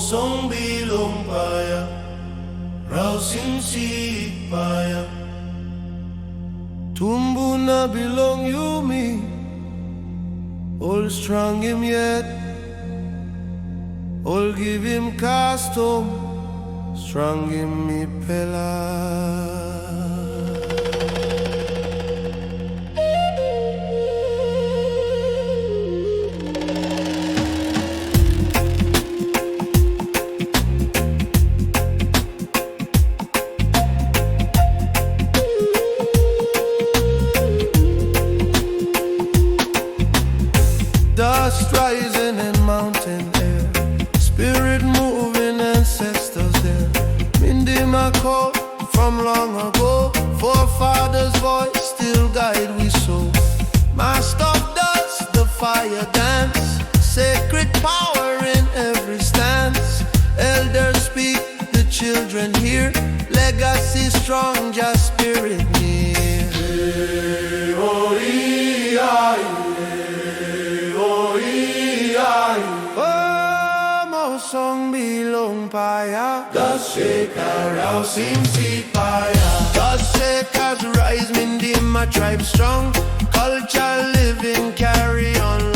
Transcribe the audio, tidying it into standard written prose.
song bilong paya, rousing si paya. Tumbu na bilong yumi, all strong him yet, all give him custom, strong him me pela. Dust rising in mountain air, spirit moving, ancestors there. MINDIMA call from long ago, forefathers' voice still guide we soul. Master of dust, the fire dance, sacred power in every stance. Elders speak, the children hear, legacy strong, just spirit near. Song bilong paya, the shakers rousing si paya. The shakers rise, MINDIMA tribe strong, culture living, carry on.